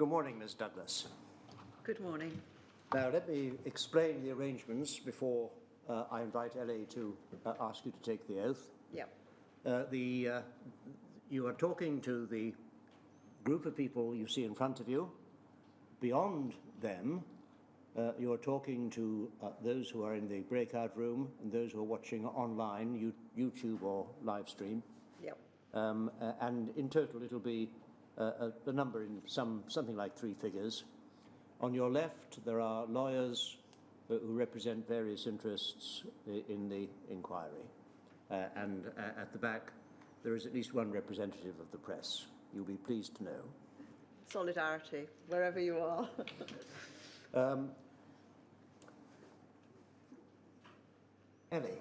Good morning, Ms. Douglas. Good morning. Now, let me explain the arrangements before I invite Ellie to ask you to take the oath. Yep. You are talking to the group of people you see in front of you. Beyond them, you are talking to those who are in the breakout room and those who are watching online, YouTube or live stream. Yep. And in total, it'll be the number in something like 3 figures. On your left, there are lawyers who represent various interests in the inquiry. And at the back, there is at least one representative of the press. You'll be pleased to know. Solidarity, wherever you are. Ellie.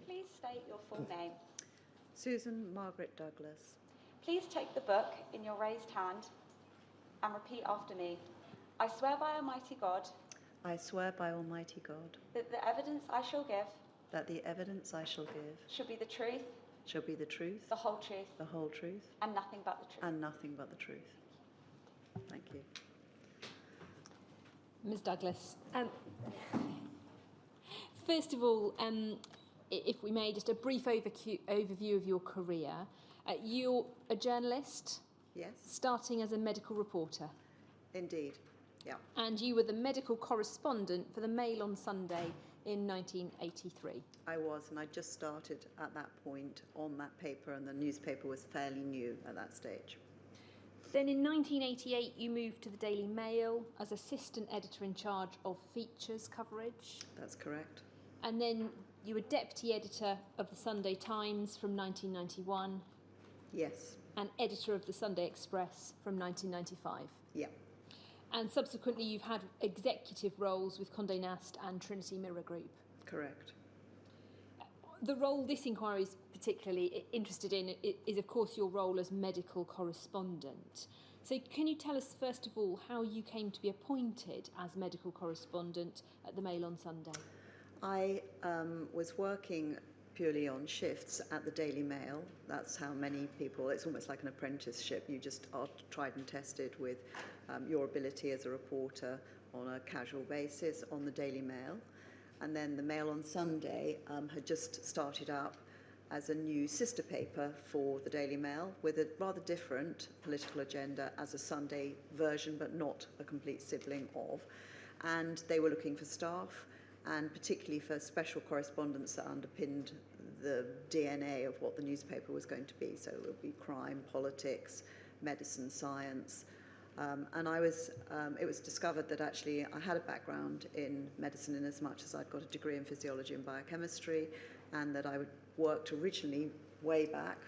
Please state your full name. Susan Margaret Douglas. Please take the book in your raised hand and repeat after me. I swear by Almighty God I swear by Almighty God that the evidence I shall give that the evidence I shall give shall be the truth, shall be the truth, the whole truth, the whole truth, and nothing but the truth. and nothing but the truth. Thank you. Ms. Douglas, first of all, if we may, just a brief overview of your career. You're a journalist, Yes, starting as a medical reporter, indeed. Yeah, and you were the medical correspondent for the Mail on Sunday in 1983. I was, and I just started at that point on that paper, and the newspaper was fairly new at that stage. Then in 1988, you moved to the Daily Mail as assistant editor in charge of features coverage. That's correct. And then you were deputy editor of the Sunday Times from 1991 Yes, and editor of the Sunday Express from 1995. yeah, And subsequently, you've had executive roles with Condé Nast and Trinity Mirror Group. correct. The role this inquiry is particularly interested in is, of course, your role as medical correspondent. So can you tell us, first of all, how you came to be appointed as medical correspondent at the Mail on Sunday? I was working purely on shifts at the Daily Mail. That's how many people, it's almost like an apprenticeship. You just are tried and tested with your ability as a reporter on a casual basis on the Daily Mail. And then the Mail on Sunday had just started up as a new sister paper for the Daily Mail with a rather different political agenda as a Sunday version, but not a complete sibling of. And they were looking for staff, and particularly for special correspondence that underpinned the DNA of what the newspaper was going to be. So it would be crime, politics, medicine, science. And it was discovered that actually I had a background in medicine in as much as I'd got a degree in physiology and biochemistry, and that I worked originally way back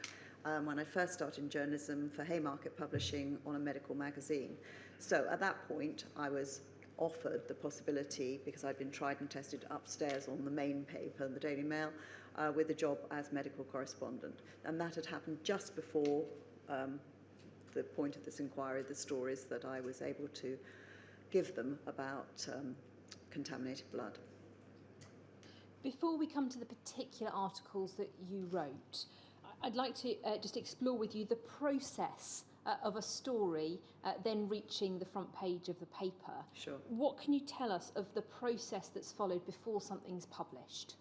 when I first started in journalism for Haymarket Publishing on a medical magazine. So at that point, I was offered the possibility, because I'd been tried and tested upstairs on the main paper, the Daily Mail, with a job as medical correspondent. And that had happened just before the point of this inquiry, the stories that I was able to give them about contaminated blood. Before we come to the particular articles that you wrote, I'd like to just explore with you the process of a story then reaching the front page of the paper. Sure. What can you tell us of the process that's followed before something's published?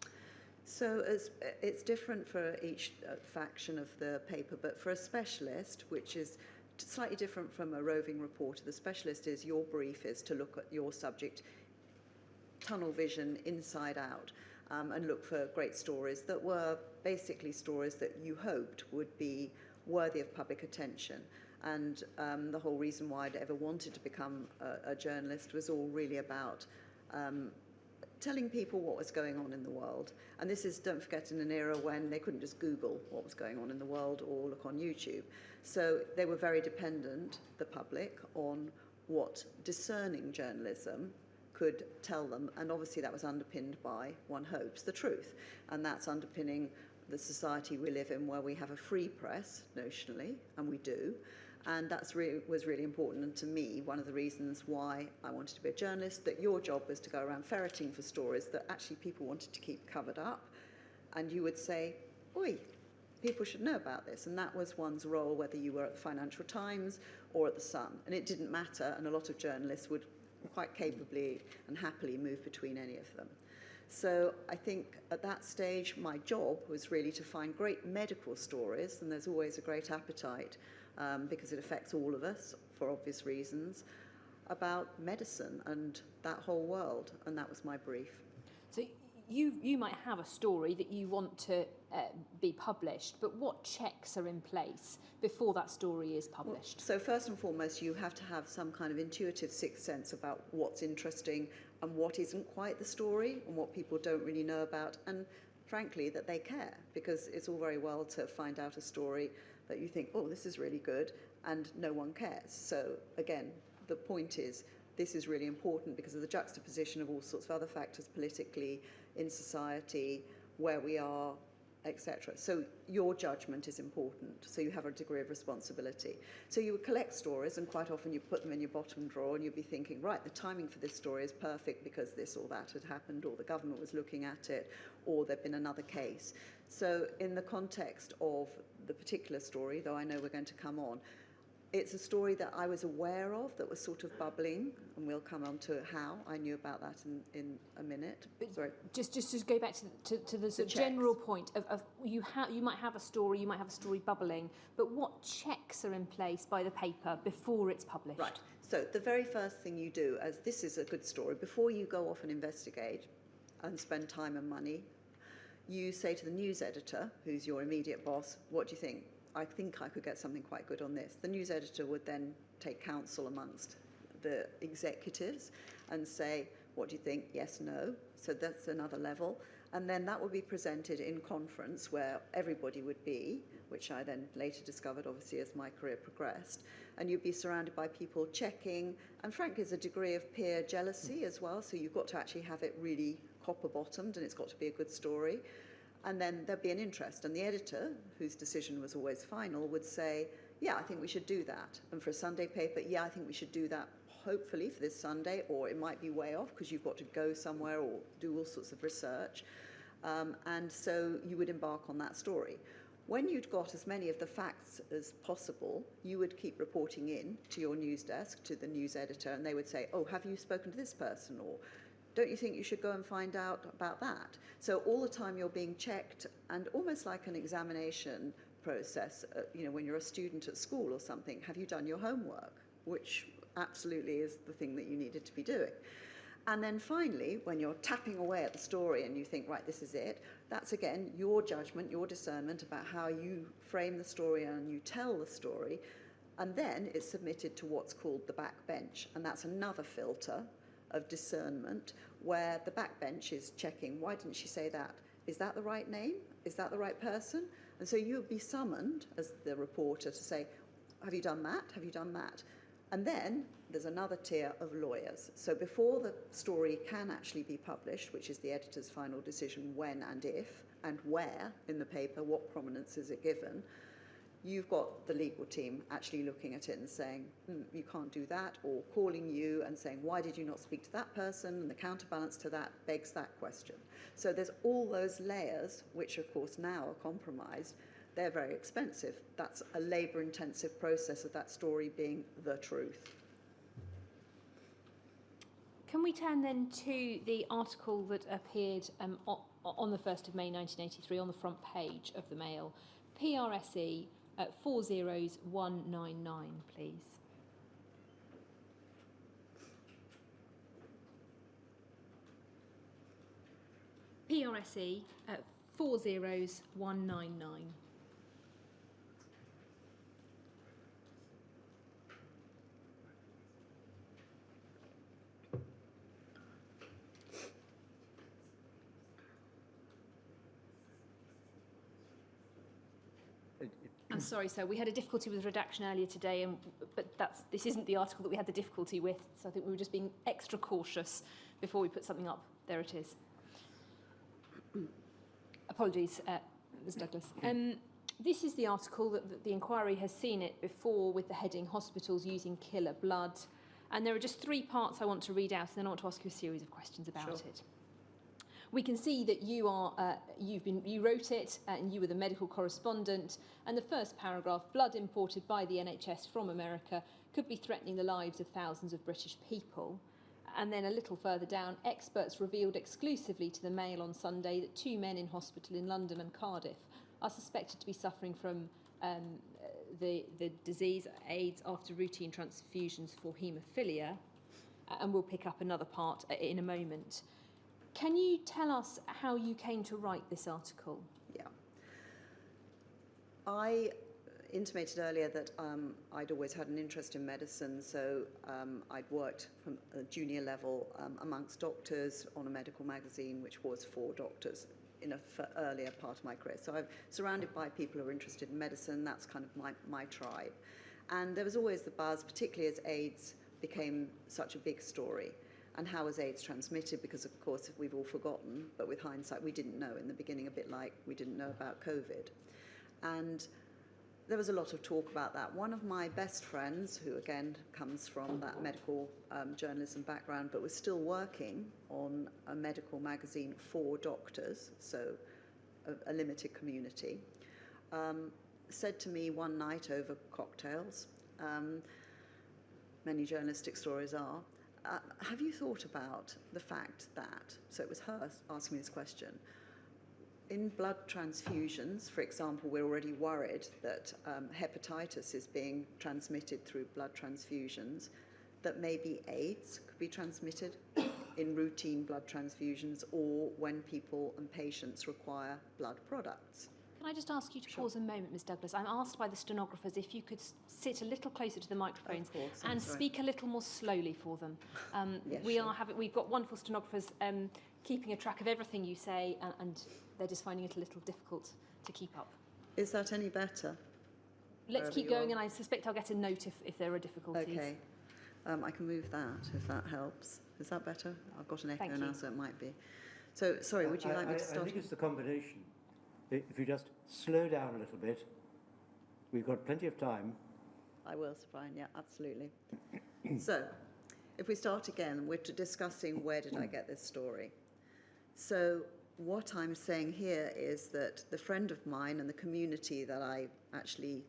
So it's different for each faction of the paper, but for a specialist, which is slightly different from a roving reporter, the specialist is your brief is to look at your subject, tunnel vision inside out, and look for great stories that were basically stories that you hoped would be worthy of public attention. And the whole reason why I'd ever wanted to become a journalist was all really about telling people what was going on in the world. And this is, don't forget, in an era when they couldn't just Google what was going on in the world or look on YouTube. So they were very dependent, the public, on what discerning journalism could tell them. And obviously that was underpinned by, one hopes, the truth. And that's underpinning the society we live in, where we have a free press, notionally, and we do. And that was really important. And to me, one of the reasons why I wanted to be a journalist, that your job was to go around ferreting for stories that actually people wanted to keep covered up and you would say, oi, people should know about this. And that was one's role, whether you were at the Financial Times or at the Sun. And it didn't matter, and a lot of journalists would quite capably and happily move between any of them. So I think at that stage, my job was really to find great medical stories, and there's always a great appetite because it affects all of us for obvious reasons, about medicine and that whole world, and that was my brief. So you might have a story that you want to be published, but what checks are in place before that story is published? So first and foremost, you have to have some kind of intuitive sixth sense about what's interesting and what isn't quite the story and what people don't really know about, and frankly that they care, because it's all very well to find out a story that you think, oh, this is really good, and no one cares. So again, the point is, this is really important because of the juxtaposition of all sorts of other factors politically, in society, where we are, etc. So your judgment is important. So you have a degree of responsibility. So you would collect stories, and quite often you put them in your bottom drawer, and you'd be thinking, right, the timing for this story is perfect because this or that had happened, or the government was looking at it, or there'd been another case. So in the context of the particular story, though I know we're going to come on, it's a story that I was aware of that was sort of bubbling, and we'll come on to how I knew about that in a minute. Sorry. Just to go back to the sort of general point of you might have a story bubbling, but what checks are in place by the paper before it's published? Right. So the very first thing you do, as this is a good story, before you go off and investigate and spend time and money, you say to the news editor, who's your immediate boss, what do you think? I think I could get something quite good on this. The news editor would then take counsel amongst the executives and say, what do you think? Yes, no. So that's another level. And then that would be presented in conference where everybody would be, which I then later discovered, obviously, as my career progressed. And you'd be surrounded by people checking. And frankly, there's a degree of peer jealousy as well. So you've got to actually have it really copper-bottomed, and it's got to be a good story. And then there'd be an interest. And the editor, whose decision was always final, would say, yeah, I think we should do that. And for a Sunday paper, yeah, I think we should do that, hopefully for this Sunday, or it might be way off because you've got to go somewhere or do all sorts of research. And so you would embark on that story. When you'd got as many of the facts as possible, you would keep reporting in to your news desk, to the news editor, and they would say, oh, have you spoken to this person? Or don't you think you should go and find out about that? So all the time you're being checked, and almost like an examination process, when you're a student at school or something, have you done your homework? Which absolutely is the thing that you needed to be doing. And then finally, when you're tapping away at the story and you think, right, this is it, that's again your judgment, your discernment about how you frame the story and you tell the story. And then it's submitted to what's called the backbench. And that's another filter of discernment, where the backbench is checking, why didn't she say that? Is that the right name? Is that the right person? And so you would be summoned as the reporter to say, have you done that? Have you done that? And then there's another tier of lawyers. So before the story can actually be published, which is the editor's final decision when and if, and where in the paper, what prominence is it given, you've got the legal team actually looking at it and saying, you can't do that, or calling you and saying, why did you not speak to that person? And the counterbalance to that begs that question. So there's all those layers, which of course now are compromised. They're very expensive. That's a labour-intensive process of that story being the truth. Can we turn then to the article that appeared on the 1st of May 1983 on the front page of the Mail, PRSE 40199, please. PRSE 40199. I'm sorry, sir. We had a difficulty with redaction earlier today, but this isn't the article that we had the difficulty with. So I think we were just being extra cautious before we put something up. There it is. Apologies, Ms. Douglas. This is the article that the inquiry has seen it before, with the heading "Hospitals Using Killer Blood," and there are just 3 parts I want to read out, and then I want to ask you a series of questions about it. We can see that you wrote it and you were the medical correspondent. And the first paragraph, blood imported by the NHS from America could be threatening the lives of thousands of British people. And then a little further down, experts revealed exclusively to the Mail on Sunday that 2 men in hospital in London and Cardiff are suspected to be suffering from the disease AIDS after routine transfusions for haemophilia. And we'll pick up another part in a moment. Can you tell us how you came to write this article? Yeah. I intimated earlier that I'd always had an interest in medicine, so I'd worked from a junior level amongst doctors on a medical magazine, which was for doctors in an earlier part of my career. So I'm surrounded by people who are interested in medicine. That's kind of my tribe. And there was always the buzz, particularly as AIDS became such a big story. And how was AIDS transmitted? Because, of course, we've all forgotten, but with hindsight, we didn't know in the beginning, a bit like we didn't know about COVID. And there was a lot of talk about that. One of my best friends, who again comes from that medical journalism background, but was still working on a medical magazine for doctors, so a limited community, said to me one night over cocktails, many journalistic stories are, have you thought about the fact that, so it was her asking me this question, in blood transfusions, for example, we're already worried that hepatitis is being transmitted through blood transfusions, that maybe AIDS could be transmitted in routine blood transfusions or when people and patients require blood products. Can I just ask you to pause a moment, Ms Douglas? I'm asked by the stenographers if you could sit a little closer to the microphones and speak a little more slowly for them. Yes, we've got wonderful stenographers keeping a track of everything you say, and they're just finding it a little difficult to keep up. Is that any better? Let's keep going, and I suspect I'll get a note if there are difficulties. Okay. I can move that, if that helps. Is that better? I've got an echo now, so it might be. So, sorry, would you like me to start? I think it's the combination. If you just slow down a little bit, we've got plenty of time. I will, Sir Brian, yeah, absolutely. So, if we start again, we're discussing where did I get this story. So, what I'm saying here is that the friend of mine and the community that I actually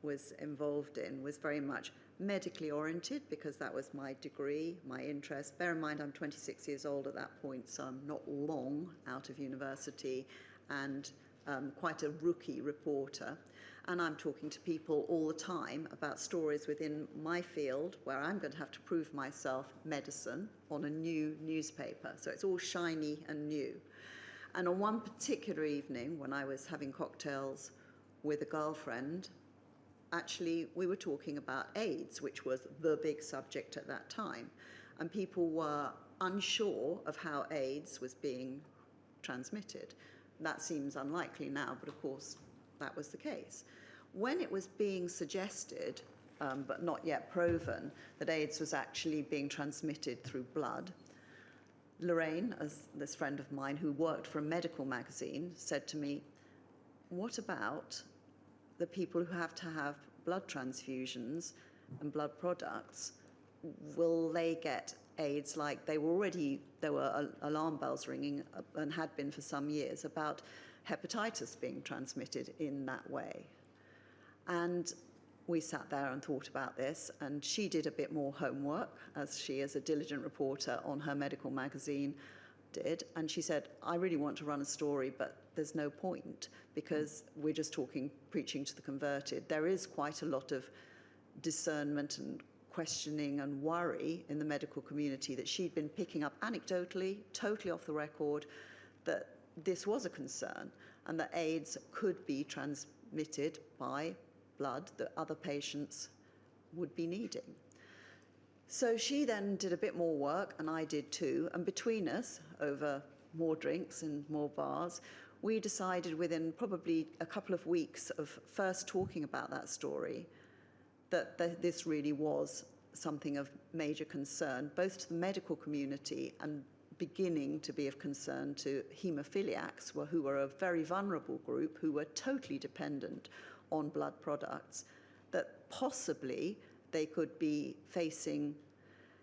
was involved in was very much medically oriented, because that was my degree, my interest. Bear in mind, I'm 26 years old at that point, so I'm not long out of university and quite a rookie reporter. And I'm talking to people all the time about stories within my field where I'm going to have to prove myself, medicine, on a new newspaper. So it's all shiny and new. And on one particular evening, when I was having cocktails with a girlfriend, actually we were talking about AIDS, which was the big subject at that time. And people were unsure of how AIDS was being transmitted. That seems unlikely now, but of course that was the case. When it was being suggested, but not yet proven, that AIDS was actually being transmitted through blood, Lorraine, as this friend of mine who worked for a medical magazine, said to me, what about the people who have to have blood transfusions and blood products? Will they get AIDS like there were alarm bells ringing and had been for some years about hepatitis being transmitted in that way? And we sat there and thought about this, and she did a bit more homework, as she, as a diligent reporter on her medical magazine, did. And she said, I really want to run a story, but there's no point, because we're just preaching to the converted. There is quite a lot of discernment and questioning and worry in the medical community that she'd been picking up anecdotally, totally off the record, that this was a concern and that AIDS could be transmitted by blood that other patients would be needing. So she then did a bit more work, and I did too, and between us, over more drinks and more bars, we decided within probably a couple of weeks of first talking about that story that this really was something of major concern, both to the medical community and beginning to be of concern to haemophiliacs, who were a very vulnerable group who were totally dependent on blood products, that possibly they could be facing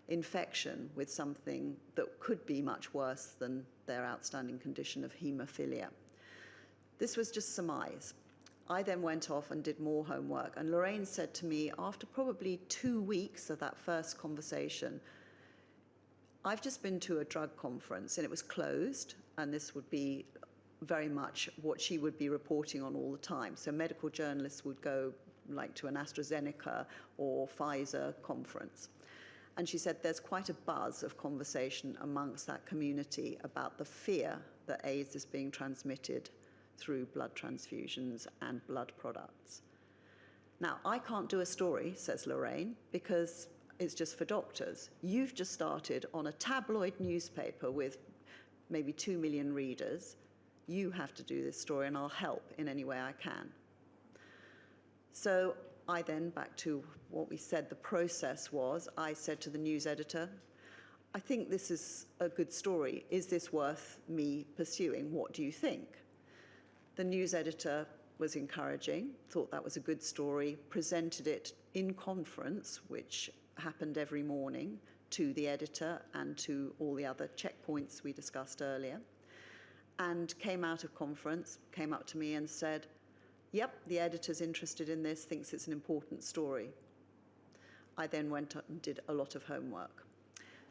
infection with something that could be much worse than their outstanding condition of haemophilia. This was just surmise. I then went off and did more homework, and Lorraine said to me after probably 2 weeks of that first conversation, I've just been to a drug conference and it was closed, and this would be very much what she would be reporting on all the time. So medical journalists would go like to an AstraZeneca or Pfizer conference. And she said there's quite a buzz of conversation amongst that community about the fear that AIDS is being transmitted through blood transfusions and blood products. Now, I can't do a story, says Lorraine, because it's just for doctors. You've just started on a tabloid newspaper with maybe 2 million readers. You have to do this story, and I'll help in any way I can. So I then, back to what we said the process was, I said to the news editor, I think this is a good story. Is this worth me pursuing? What do you think? The news editor was encouraging, thought that was a good story, presented it in conference, which happened every morning, to the editor and to all the other checkpoints we discussed earlier, and came out of conference, came up to me and said, yep, the editor's interested in this, thinks it's an important story. I then went up and did a lot of homework.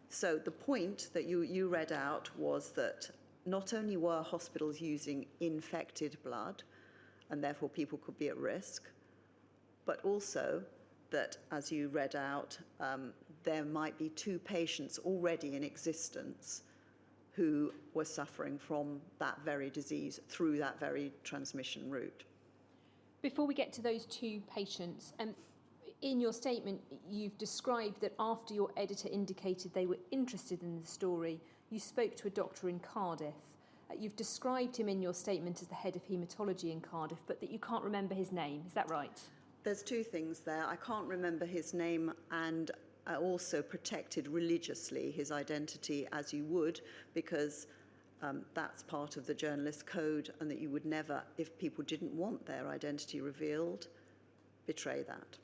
So the point that you read out was that not only were hospitals using infected blood, and therefore people could be at risk, but also that, as you read out, there might be 2 patients already in existence who were suffering from that very disease through that very transmission route. Before we get to those 2 patients, in your statement, you've described that after your editor indicated they were interested in the story, you spoke to a doctor in Cardiff. You've described him in your statement as the head of haematology in Cardiff, but that you can't remember his name. Is that right? There's 2 things there. I can't remember his name, and I also protected religiously his identity, as you would, because that's part of the journalist code, and that you would never, if people didn't want their identity revealed, betray that.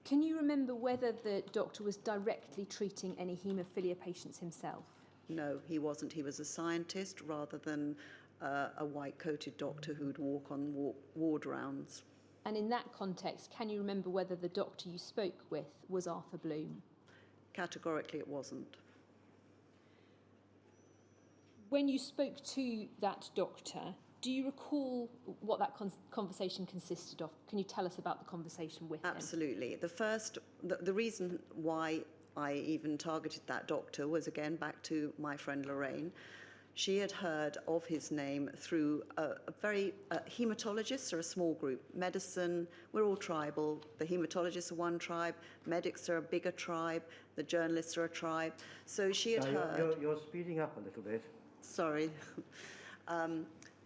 Can you remember whether the doctor was directly treating any haemophilia patients himself? No, he wasn't. He was a scientist rather than a white-coated doctor who'd walk on ward rounds. And in that context, can you remember whether the doctor you spoke with was Arthur Bloom? Categorically, it wasn't. When you spoke to that doctor, do you recall what that conversation consisted of? Can you tell us about the conversation with him? Absolutely. The reason why I even targeted that doctor was, again, back to my friend Lorraine. She had heard of his name through haematologists are a small group. Medicine, we're all tribal. The haematologists are one tribe. Medics are a bigger tribe. The journalists are a tribe. So she had heard... You're speeding up a little bit. Sorry.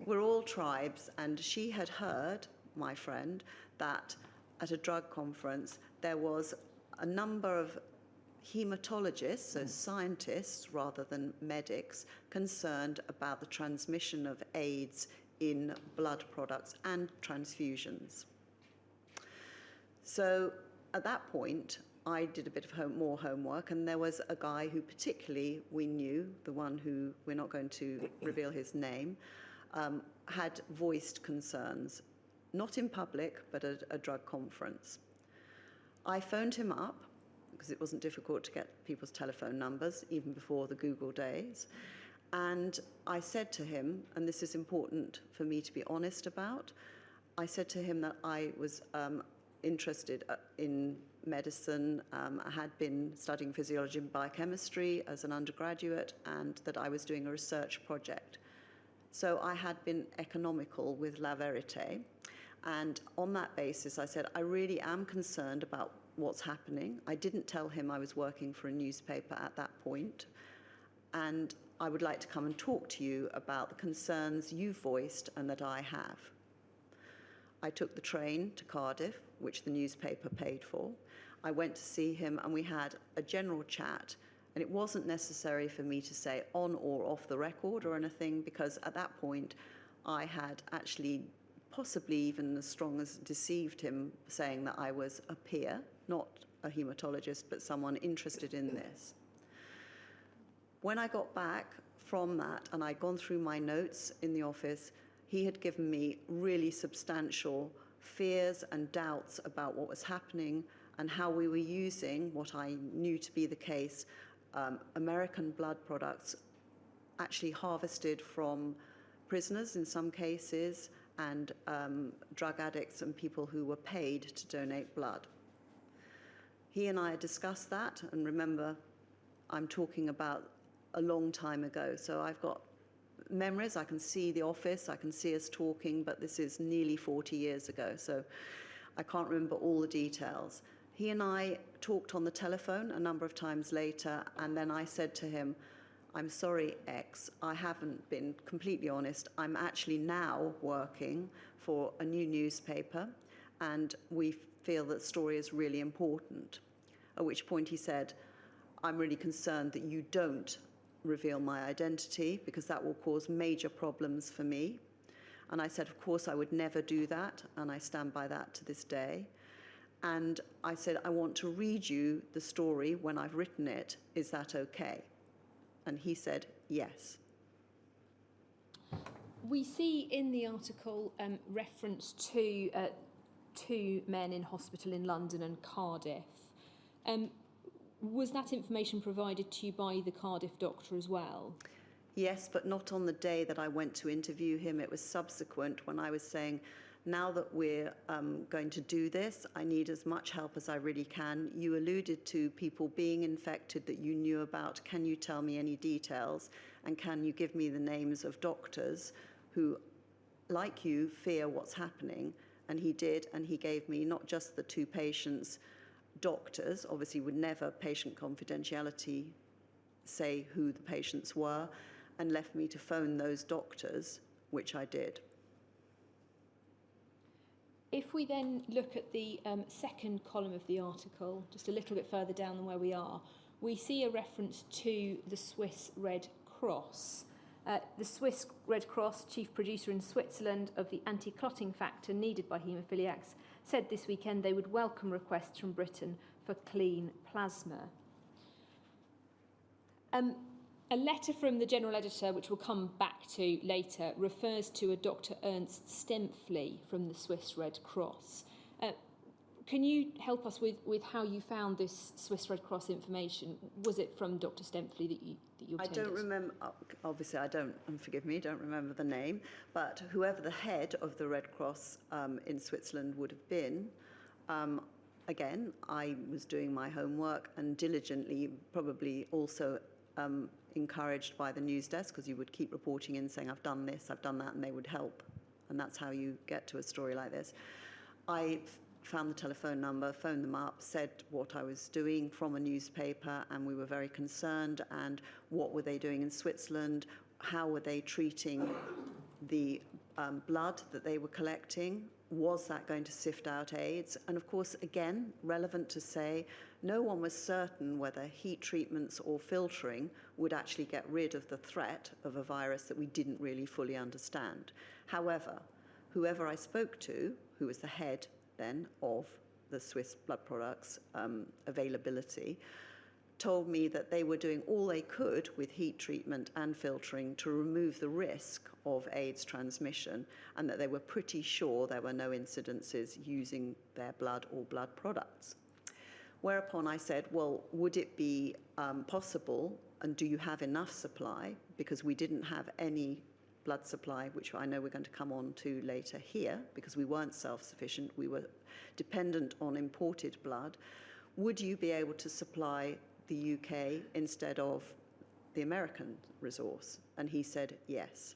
We're all tribes, and she had heard, my friend, that at a drug conference there was a number of haematologists, so scientists rather than medics, concerned about the transmission of AIDS in blood products and transfusions. So at that point, I did a bit of more homework, and there was a guy who particularly we knew, the one who we're not going to reveal his name, had voiced concerns, not in public, but at a drug conference. I phoned him up, because it wasn't difficult to get people's telephone numbers, even before the Google days. And I said to him, and this is important for me to be honest about, I said to him that I was interested in medicine. I had been studying physiology and biochemistry as an undergraduate, and that I was doing a research project. So I had been economical with La Verite. And on that basis, I said, I really am concerned about what's happening. I didn't tell him I was working for a newspaper at that point, and I would like to come and talk to you about the concerns you voiced and that I have. I took the train to Cardiff, which the newspaper paid for. I went to see him, and we had a general chat, and it wasn't necessary for me to say on or off the record or anything, because at that point I had actually possibly even as strong as deceived him, saying that I was a peer, not a haematologist, but someone interested in this. When I got back from that, and I'd gone through my notes in the office, he had given me really substantial fears and doubts about what was happening and how we were using what I knew to be the case, American blood products actually harvested from prisoners in some cases, and drug addicts and people who were paid to donate blood. He and I discussed that, and remember, I'm talking about a long time ago, so I've got memories. I can see the office, I can see us talking, but this is nearly 40 years ago, so I can't remember all the details. He and I talked on the telephone a number of times later, and then I said to him, I'm sorry, X, I haven't been completely honest. I'm actually now working for a new newspaper, and we feel that story is really important. At which point he said, I'm really concerned that you don't reveal my identity, because that will cause major problems for me. And I said, of course, I would never do that, and I stand by that to this day. And I said, I want to read you the story when I've written it. Is that okay? And he said, yes. We see in the article reference to two men in hospital in London and Cardiff. Was that information provided to you by the Cardiff doctor as well? Yes, but not on the day that I went to interview him. It was subsequent, when I was saying, now that we're going to do this, I need as much help as I really can. You alluded to people being infected that you knew about. Can you tell me any details? And can you give me the names of doctors who, like you, fear what's happening? And he did, and he gave me not just the two patients' doctors, obviously would never, patient confidentiality, say who the patients were, and left me to phone those doctors, which I did. If we then look at the second column of the article, just a little bit further down than where we are, we see a reference to the Swiss Red Cross. The Swiss Red Cross, chief producer in Switzerland of the anti-clotting factor needed by haemophiliacs, said this weekend they would welcome requests from Britain for clean plasma. A letter from the general editor, which we'll come back to later, refers to a Dr. Ernst Stempfli from the Swiss Red Cross. Can you help us with how you found this Swiss Red Cross information? Was it from Dr. Stempfli that you obtained I don't remember, obviously I don't, and forgive me, don't remember the name, but whoever the head of the Red Cross in Switzerland would have been, again, I was doing my homework and diligently, probably also encouraged by the news desk, because you would keep reporting in saying, I've done this, I've done that, and they would help. And that's how you get to a story like this. I found the telephone number, phoned them up, said what I was doing from a newspaper, and we were very concerned. And what were they doing in Switzerland? How were they treating the blood that they were collecting? Was that going to sift out AIDS? And of course, again, relevant to say, no one was certain whether heat treatments or filtering would actually get rid of the threat of a virus that we didn't really fully understand. However, whoever I spoke to, who was the head then of the Swiss blood products availability, told me that they were doing all they could with heat treatment and filtering to remove the risk of AIDS transmission, and that they were pretty sure there were no incidences using their blood or blood products. Whereupon I said, well, would it be possible, and do you have enough supply? Because we didn't have any blood supply, which I know we're going to come on to later here, because we weren't self-sufficient, we were dependent on imported blood. Would you be able to supply the UK instead of the American resource? And he said yes.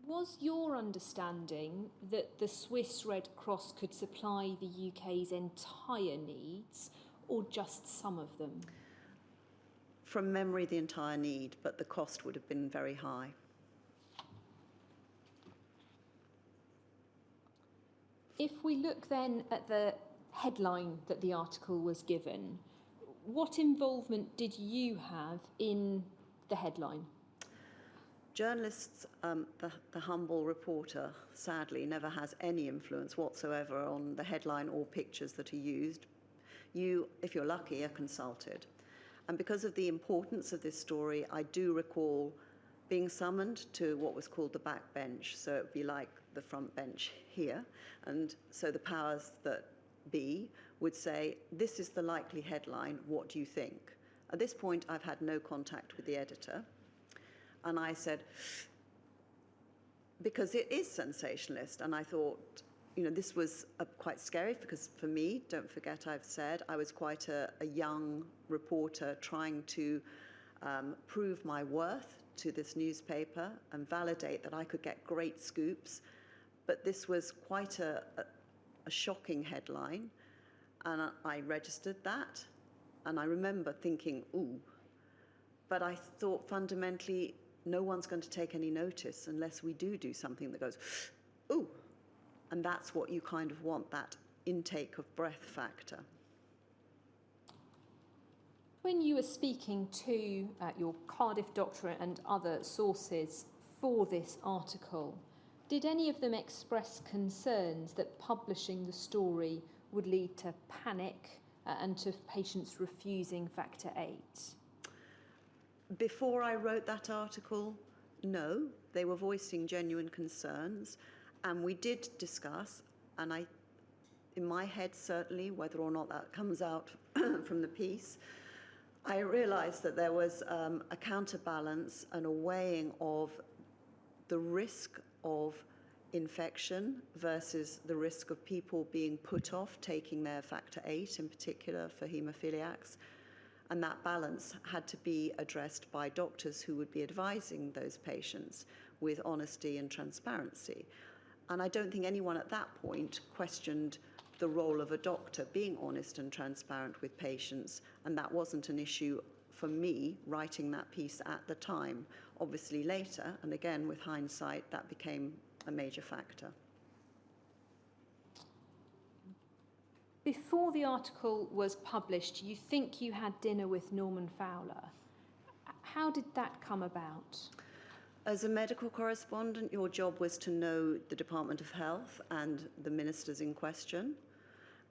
Was your understanding that the Swiss Red Cross could supply the UK's entire needs, or just some of them? From memory, the entire need, but the cost would have been very high. If we look then at the headline that the article was given, what involvement did you have in the headline? Journalists, the humble reporter, sadly, never has any influence whatsoever on the headline or pictures that are used. You, if you're lucky, are consulted. And because of the importance of this story, I do recall being summoned to what was called the back bench. So it would be like the front bench here. And so the powers that be would say, this is the likely headline, what do you think? At this point, I've had no contact with the editor. And I said, because it is sensationalist. And I thought, you know, this was quite scary because for me, don't forget I've said, I was quite a young reporter trying to prove my worth to this newspaper and validate that I could get great scoops. But this was quite a shocking headline. And I registered that. And I remember thinking, ooh. But I thought fundamentally, no one's going to take any notice unless we do something that goes, ooh. And that's what you kind of want, that intake of breath factor. When you were speaking to your Cardiff doctor and other sources for this article, did any of them express concerns that publishing the story would lead to panic and to patients refusing factor 8? Before I wrote that article, no, they were voicing genuine concerns, and we did discuss, and in my head certainly, whether or not that comes out from the piece, I realised that there was a counterbalance and a weighing of the risk of infection versus the risk of people being put off taking their factor 8, in particular for haemophiliacs. And that balance had to be addressed by doctors who would be advising those patients with honesty and transparency. And I don't think anyone at that point questioned the role of a doctor being honest and transparent with patients, and that wasn't an issue for me writing that piece at the time. Obviously later, and again with hindsight, that became a major factor. Before the article was published, you think you had dinner with Norman Fowler. How did that come about? As a medical correspondent, your job was to know the Department of Health and the ministers in question.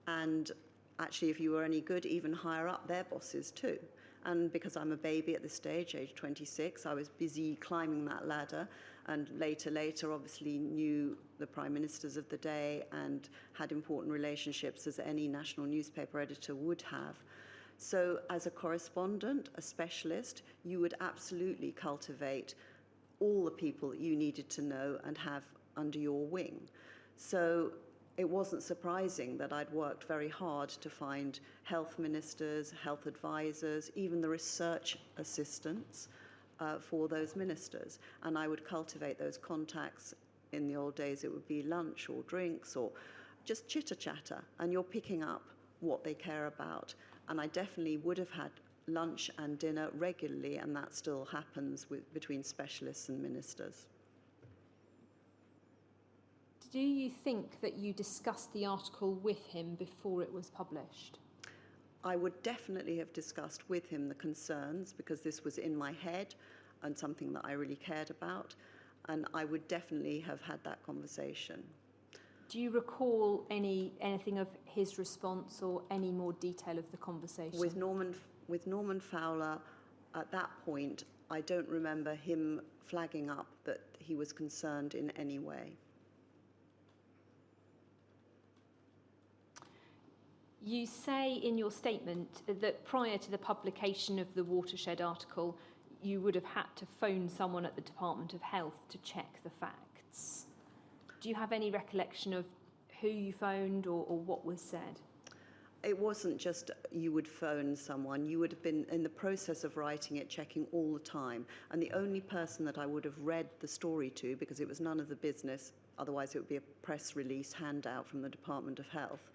And actually, if you were any good, even higher up, their bosses too. And because I'm a baby at this stage, age 26, I was busy climbing that ladder, and later, obviously knew the prime ministers of the day and had important relationships as any national newspaper editor would have. So as a correspondent, a specialist, you would absolutely cultivate all the people that you needed to know and have under your wing. So it wasn't surprising that I'd worked very hard to find health ministers, health advisors, even the research assistants for those ministers. And I would cultivate those contacts. In the old days, it would be lunch or drinks or just chitter-chatter. And you're picking up what they care about. And I definitely would have had lunch and dinner regularly, and that still happens between specialists and ministers. Do you think that you discussed the article with him before it was published? I would definitely have discussed with him the concerns, because this was in my head and something that I really cared about, and I would definitely have had that conversation. Do you recall anything of his response or any more detail of the conversation? With Norman Fowler, at that point, I don't remember him flagging up that he was concerned in any way. You say in your statement that prior to the publication of the Watershed article, you would have had to phone someone at the Department of Health to check the facts. Do you have any recollection of who you phoned or what was said? It wasn't just you would phone someone. You would have been in the process of writing it, checking all the time. And the only person that I would have read the story to, because it was none of the business, otherwise it would be a press release handout from the Department of Health,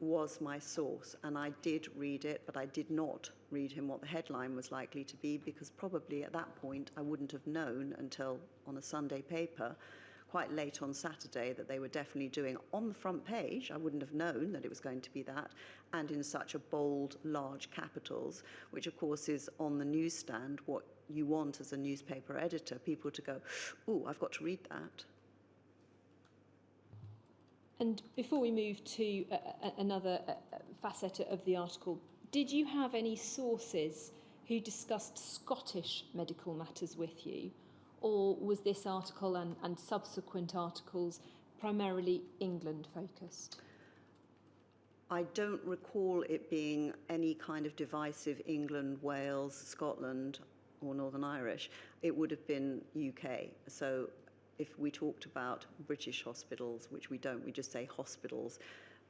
was my source. And I did read it, but I did not read him what the headline was likely to be, because probably at that point I wouldn't have known until on a Sunday paper quite late on Saturday that they were definitely doing on the front page. I wouldn't have known that it was going to be that, and in such a bold, large capitals, which of course is on the newsstand what you want as a newspaper editor, people to go, "Ooh, I've got to read that." And before we move to another facet of the article, did you have any sources who discussed Scottish medical matters with you, or was this article and subsequent articles primarily England focused? I don't recall it being any kind of divisive England, Wales, Scotland, or Northern Irish. It would have been UK. So if we talked about British hospitals, which we don't, we just say hospitals.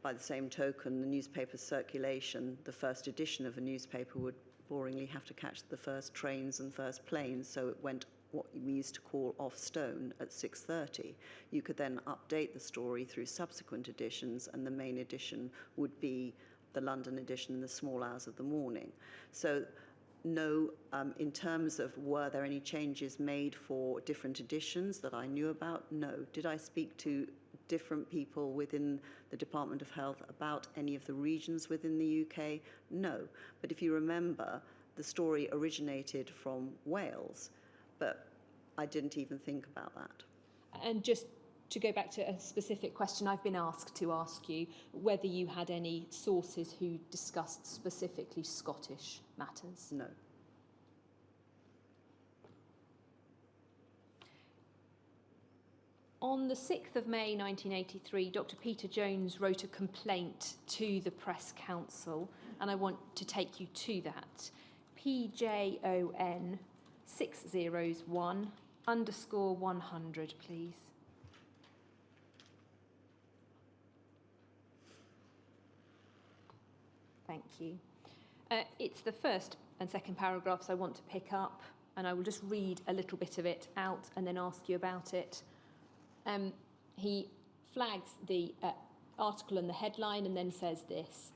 By the same token, the newspaper circulation, the first edition of a newspaper would boringly have to catch the first trains and first planes, so it went what we used to call off stone at 6:30. You could then update the story through subsequent editions, and the main edition would be the London edition in the small hours of the morning. So no, in terms of were there any changes made for different editions that I knew about? No. Did I speak to different people within the Department of Health about any of the regions within the UK? No. But if you remember, the story originated from Wales, but I didn't even think about that. And just to go back to a specific question I've been asked to ask you, whether you had any sources who discussed specifically Scottish matters. No. On the 6th of May 1983, Dr. Peter Jones wrote a complaint to the Press Council, and I want to take you to that. PJON 601_100, please. Thank you. It's the first and second paragraphs I want to pick up, and I will just read a little bit of it out and then ask you about it. He flags the article and the headline and then says this: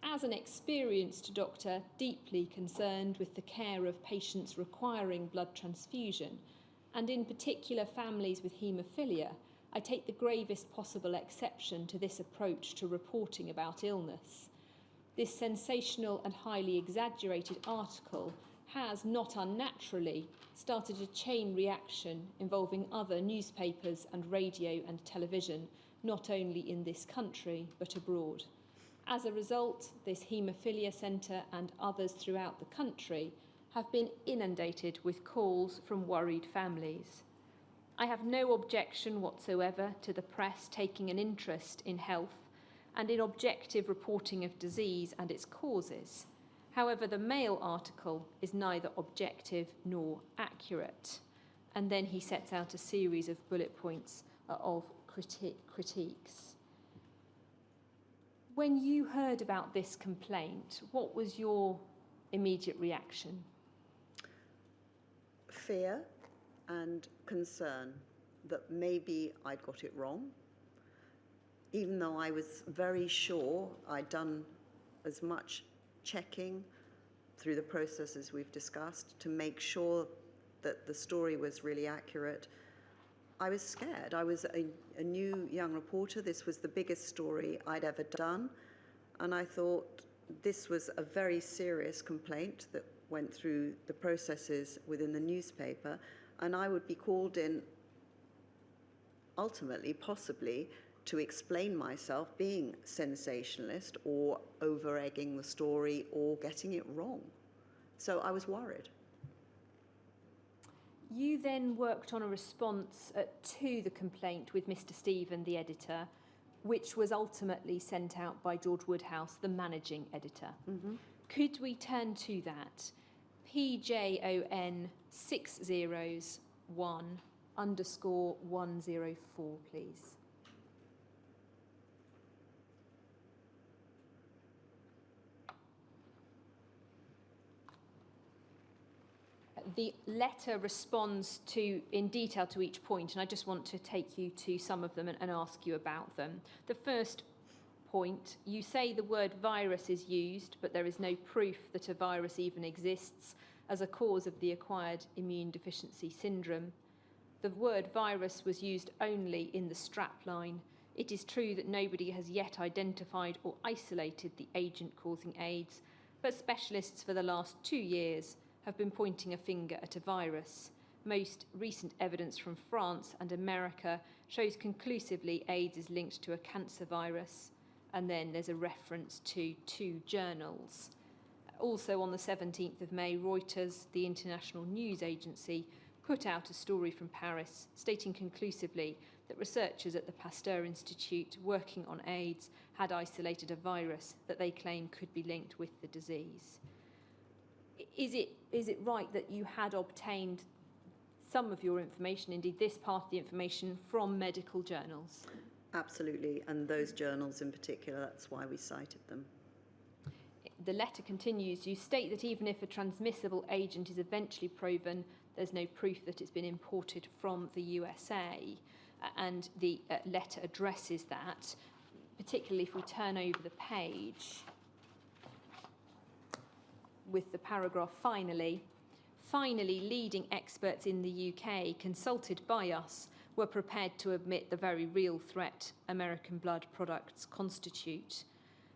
"As an experienced doctor deeply concerned with the care of patients requiring blood transfusion, and in particular families with haemophilia, I take the gravest possible exception to this approach to reporting about illness. This sensational and highly exaggerated article has, not unnaturally, started a chain reaction involving other newspapers and radio and television, not only in this country but abroad. As a result, this haemophilia centre and others throughout the country have been inundated with calls from worried families. I have no objection whatsoever to the press taking an interest in health and in objective reporting of disease and its causes. However, the Mail article is neither objective nor accurate." And then he sets out a series of bullet points of critiques. When you heard about this complaint, what was your immediate reaction? Fear and concern that maybe I'd got it wrong, even though I was very sure I'd done as much checking through the processes we've discussed to make sure that the story was really accurate. I was scared. I was a new young reporter. This was the biggest story I'd ever done. And I thought this was a very serious complaint that went through the processes within the newspaper. And I would be called in, ultimately, possibly, to explain myself being sensationalist or over-egging the story or getting it wrong. So I was worried. You then worked on a response to the complaint with Mr. Stephen, the editor, which was ultimately sent out by George Woodhouse, the managing editor. Mm-hmm. Could we turn to that? PJON 601_104, please. The letter responds in detail to each point, and I just want to take you to some of them and ask you about them. The first point, you say the word virus is used, but there is no proof that a virus even exists as a cause of the acquired immune deficiency syndrome. The word virus was used only in the strapline. It is true that nobody has yet identified or isolated the agent causing AIDS, but specialists for the last 2 years have been pointing a finger at a virus. Most recent evidence from France and America shows conclusively AIDS is linked to a cancer virus. And then there's a reference to 2 journals. Also on the 17th of May, Reuters, the international news agency, put out a story from Paris stating conclusively that researchers at the Pasteur Institute working on AIDS had isolated a virus that they claim could be linked with the disease. Is it right that you had obtained some of your information, indeed this part of the information, from medical journals? Absolutely, and those journals in particular, that's why we cited them. The letter continues, you state that even if a transmissible agent is eventually proven, there's no proof that it's been imported from the USA, and the letter addresses that, particularly if we turn over the page with the paragraph finally, leading experts in the UK consulted by us were prepared to admit the very real threat American blood products constitute.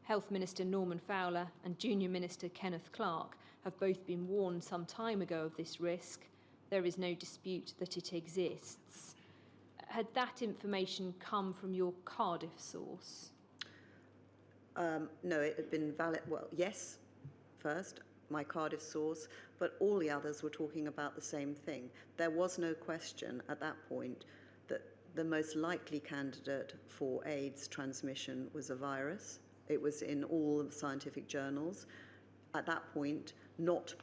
Health Minister Norman Fowler and Junior Minister Kenneth Clarke have both been warned some time ago of this risk. There is no dispute that it exists. Had that information come from your Cardiff source? No, it had been valid. Well, yes, first, my Cardiff source, but all the others were talking about the same thing. There was no question at that point that the most likely candidate for AIDS transmission was a virus. It was in all the scientific journals. At that point, not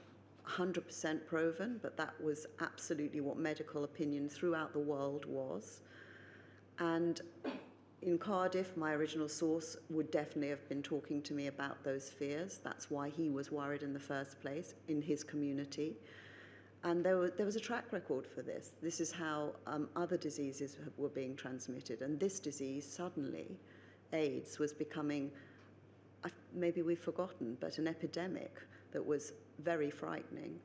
100% proven, but that was absolutely what medical opinion throughout the world was. And in Cardiff, my original source would definitely have been talking to me about those fears. That's why he was worried in the first place in his community. And there was a track record for this. This is how other diseases were being transmitted. And this disease, suddenly, AIDS, was becoming, maybe we've forgotten, but an epidemic that was very frightening.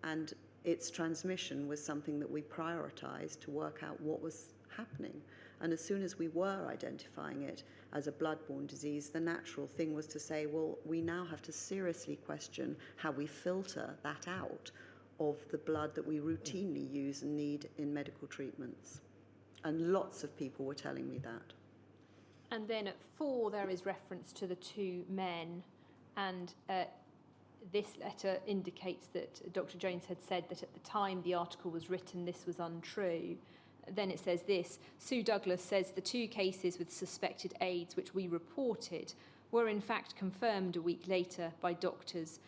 And its transmission was something that we prioritized to work out what was happening. And as soon as we were identifying it as a blood-borne disease, the natural thing was to say, well, we now have to seriously question how we filter that out of the blood that we routinely use and need in medical treatments. And lots of people were telling me that. And then at 4, there is reference to the 2 men, and this letter indicates that Dr. Jones had said that at the time the article was written, this was untrue. Then it says this, Sue Douglas says the 2 cases with suspected AIDS which we reported were in fact confirmed a week later by doctors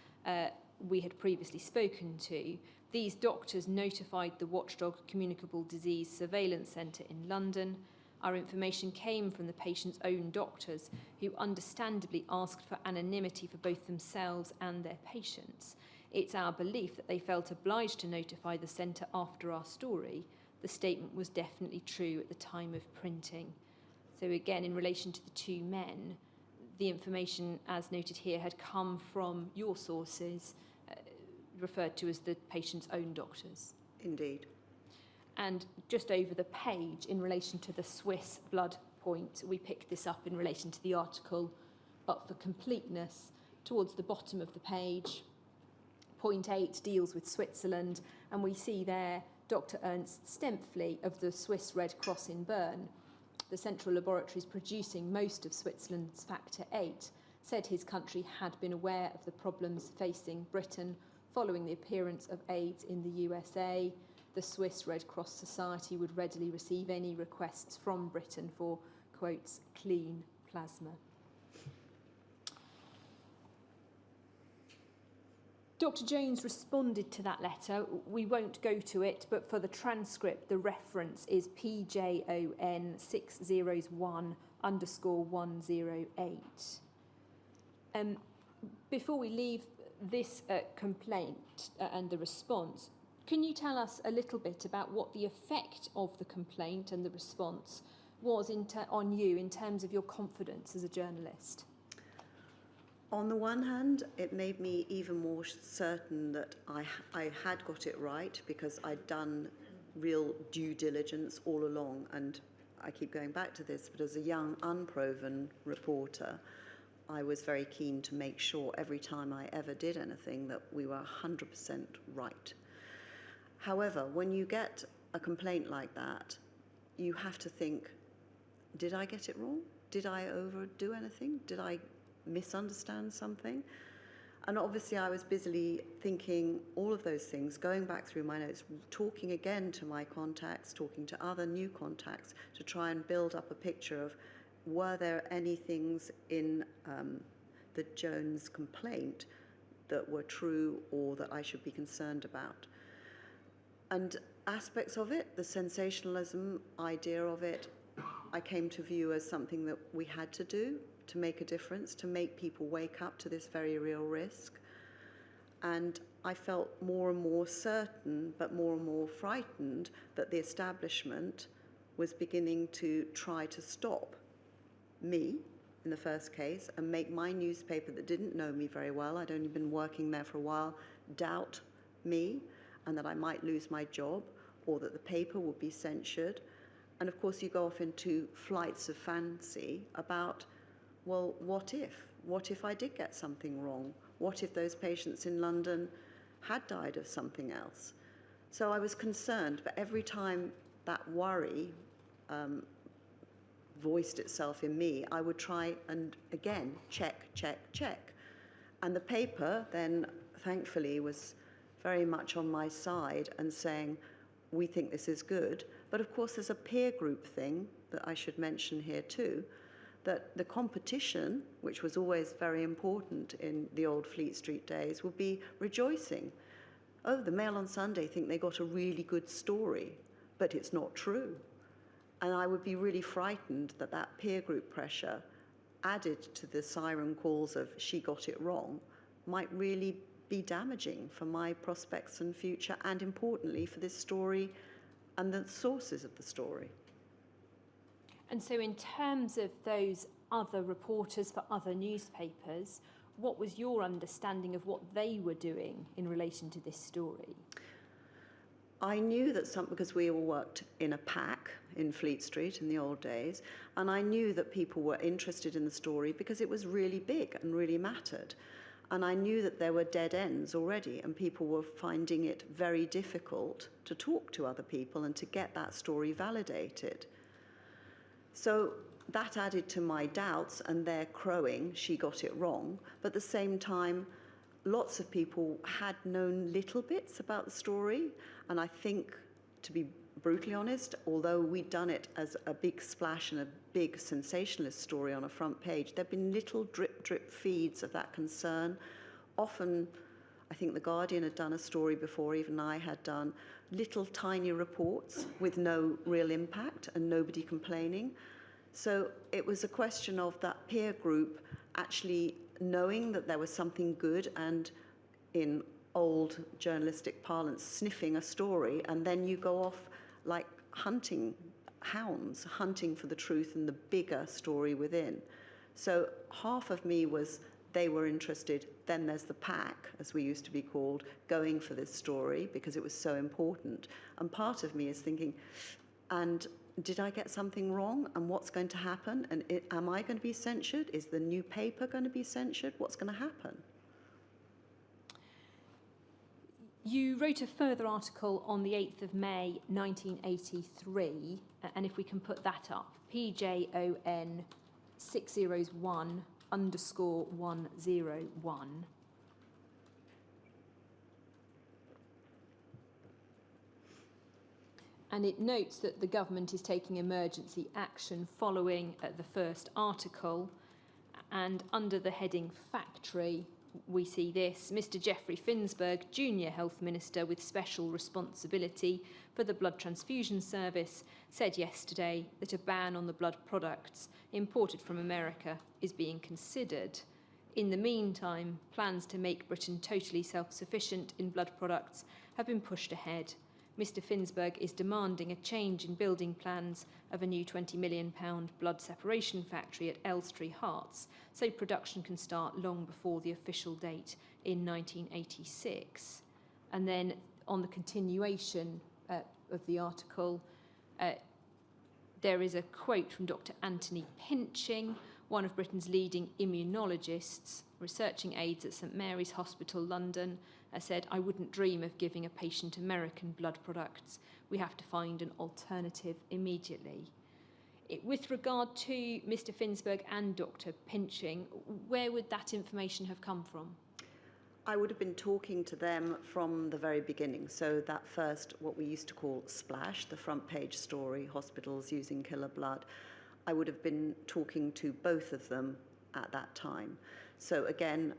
we had previously spoken to. These doctors notified the Watchdog Communicable Disease Surveillance Centre in London. Our information came from the patient's own doctors, who understandably asked for anonymity for both themselves and their patients. It's our belief that they felt obliged to notify the centre after our story. The statement was definitely true at the time of printing. So again, in relation to the 2 men, the information, as noted here, had come from your sources, referred to as the patient's own doctors. Indeed. And just over the page, in relation to the Swiss blood point, we picked this up in relation to the article, but for completeness, towards the bottom of the page, point 8 deals with Switzerland, and we see there Dr. Ernst Stempfli of the Swiss Red Cross in Bern, the central laboratories producing most of Switzerland's Factor 8, said his country had been aware of the problems facing Britain following the appearance of AIDS in the USA. The Swiss Red Cross Society would readily receive any requests from Britain for, quotes, clean plasma. Dr. Jones responded to that letter. We won't go to it, but for the transcript, the reference is PJON 601_108. Before we leave this complaint and the response, can you tell us a little bit about what the effect of the complaint and the response was on you in terms of your confidence as a journalist? On the one hand, it made me even more certain that I had got it right, because I'd done real due diligence all along. And I keep going back to this, but as a young, unproven reporter, I was very keen to make sure every time I ever did anything that we were 100% right. However, when you get a complaint like that, you have to think, did I get it wrong? Did I overdo anything? Did I misunderstand something? And obviously I was busily thinking all of those things, going back through my notes, talking again to my contacts, talking to other new contacts to try and build up a picture of, were there any things in the Jones complaint that were true or that I should be concerned about? And aspects of it, the sensationalism idea of it, I came to view as something that we had to do to make a difference, to make people wake up to this very real risk. And I felt more and more certain, but more and more frightened, that the establishment was beginning to try to stop me, in the first case, and make my newspaper that didn't know me very well, I'd only been working there for a while, doubt me, and that I might lose my job, or that the paper would be censured. And of course you go off into flights of fancy about, well, what if? What if I did get something wrong? What if those patients in London had died of something else? So I was concerned, but every time that worry voiced itself in me, I would try and, again, check. And the paper then, thankfully, was very much on my side and saying, we think this is good. But of course, there's a peer group thing that I should mention here too, that the competition, which was always very important in the old Fleet Street days, would be rejoicing. Oh, the Mail on Sunday think they got a really good story, but it's not true. And I would be really frightened that that peer group pressure, added to the siren calls of she got it wrong, might really be damaging for my prospects and future, and importantly for this story and the sources of the story. And so in terms of those other reporters for other newspapers, what was your understanding of what they were doing in relation to this story? I knew that because we all worked in a pack in Fleet Street in the old days, and I knew that people were interested in the story because it was really big and really mattered. And I knew that there were dead ends already, and people were finding it very difficult to talk to other people and to get that story validated. So that added to my doubts and their crowing, she got it wrong. But at the same time, lots of people had known little bits about the story. And I think, to be brutally honest, although we'd done it as a big splash and a big sensationalist story on a front page, there'd been little drip feeds of that concern. Often, I think The Guardian had done a story before, even I had done, little tiny reports with no real impact and nobody complaining. So it was a question of that peer group actually knowing that there was something good and, in old journalistic parlance, sniffing a story, and then you go off like hunting hounds, hunting for the truth and the bigger story within. So half of me was they were interested, then there's the pack, as we used to be called, going for this story because it was so important. And part of me is thinking, and did I get something wrong? And what's going to happen? And am I going to be censured? Is the new paper going to be censured? What's going to happen? You wrote a further article on the 8th of May 1983, and if we can put that up, PJON 601_101. And it notes that the government is taking emergency action following the first article, and under the heading Factory, we see this: Mr. Geoffrey Finsberg, Junior Health Minister with special responsibility for the blood transfusion service, said yesterday that a ban on the blood products imported from America is being considered. In the meantime, plans to make Britain totally self-sufficient in blood products have been pushed ahead. Mr. Finsberg is demanding a change in building plans of a new £20 million blood separation factory at Elstree, Herts, so production can start long before the official date in 1986. And then on the continuation of the article. There is a quote from Dr. Anthony Pinching, one of Britain's leading immunologists, researching AIDS at St Mary's Hospital, London, said, "I wouldn't dream of giving a patient American blood products. We have to find an alternative immediately." With regard to Mr. Finsberg and Dr. Pinching, where would that information have come from? I would have been talking to them from the very beginning. So that first, what we used to call splash, the front page story, hospitals using killer blood, I would have been talking to both of them at that time. So again,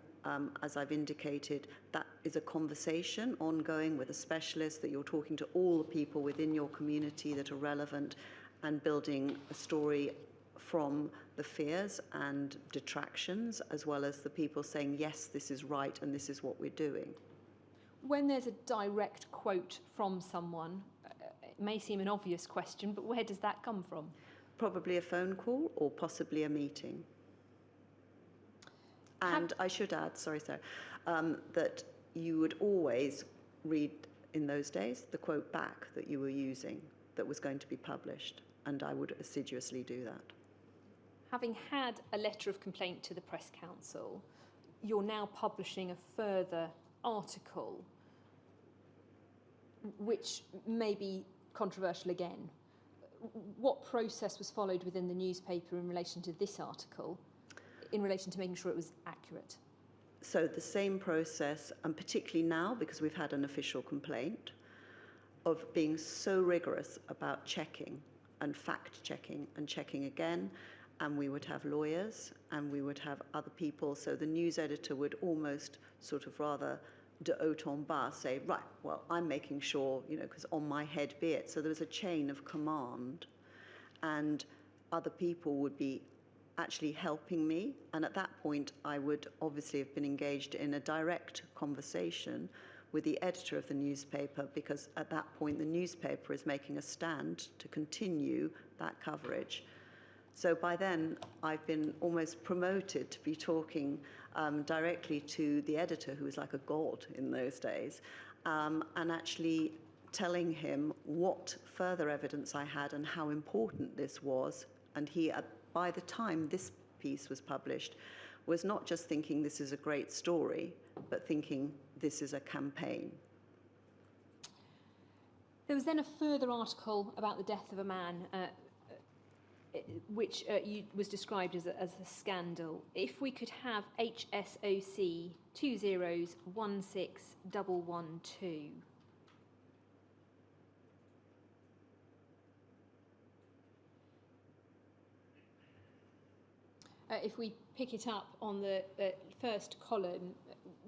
as I've indicated, that is a conversation ongoing with a specialist, that you're talking to all the people within your community that are relevant and building a story from the fears and detractions, as well as the people saying, yes, this is right and this is what we're doing. When there's a direct quote from someone, it may seem an obvious question, but where does that come from? Probably a phone call or possibly a meeting. And I should add, that you would always read in those days the quote back that you were using that was going to be published, and I would assiduously do that. Having had a letter of complaint to the Press Council, you're now publishing a further article, which may be controversial again. What process was followed within the newspaper in relation to this article, in relation to making sure it was accurate? So the same process, and particularly now, because we've had an official complaint, of being so rigorous about checking and fact-checking and checking again. And we would have lawyers and we would have other people. So the news editor would almost sort of rather de haut en bas say, right, well, I'm making sure, because on my head be it. So there was a chain of command, and other people would be actually helping me. And at that point, I would obviously have been engaged in a direct conversation with the editor of the newspaper, because at that point, the newspaper is making a stand to continue that coverage. So by then, I've been almost promoted to be talking directly to the editor, who was like a god in those days, and actually telling him what further evidence I had and how important this was. And he, by the time this piece was published, was not just thinking this is a great story, but thinking this is a campaign. There was then a further article about the death of a man, which was described as a scandal. If we could have HSOC 2016112. If we pick it up on the first column,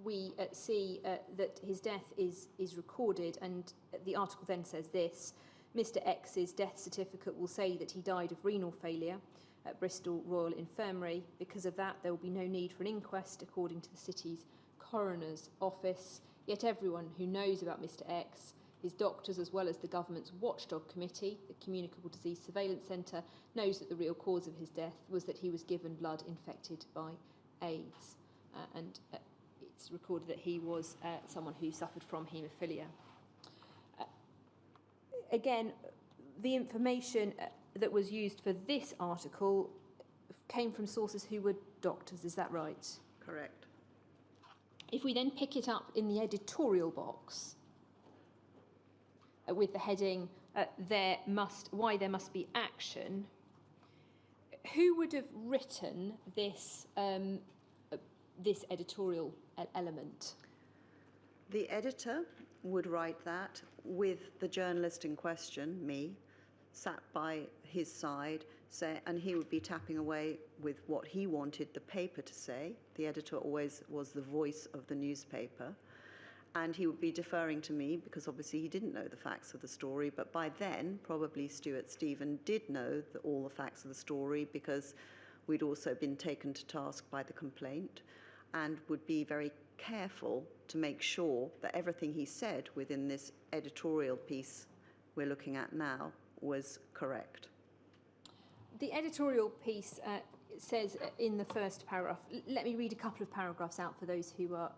we see that his death is recorded, and the article then says this: Mr. X's death certificate will say that he died of renal failure at Bristol Royal Infirmary. Because of that, there will be no need for an inquest, according to the city's coroner's office. Yet everyone who knows about Mr. X, his doctors, as well as the government's watchdog committee, the Communicable Disease Surveillance Centre, knows that the real cause of his death was that he was given blood infected by AIDS. And it's recorded that he was someone who suffered from haemophilia. Again, the information that was used for this article came from sources who were doctors, is that right? Correct. If we then pick it up in the editorial box with the heading, why there must be action, who would have written this, this editorial element? The editor would write that with the journalist in question, me, sat by his side, and he would be tapping away with what he wanted the paper to say. The editor always was the voice of the newspaper. And he would be deferring to me because obviously he didn't know the facts of the story. But by then, probably Stuart Stephen did know all the facts of the story, because we'd also been taken to task by the complaint, and would be very careful to make sure that everything he said within this editorial piece we're looking at now was correct. The editorial piece says in the first paragraph, let me read a couple of paragraphs out for those who are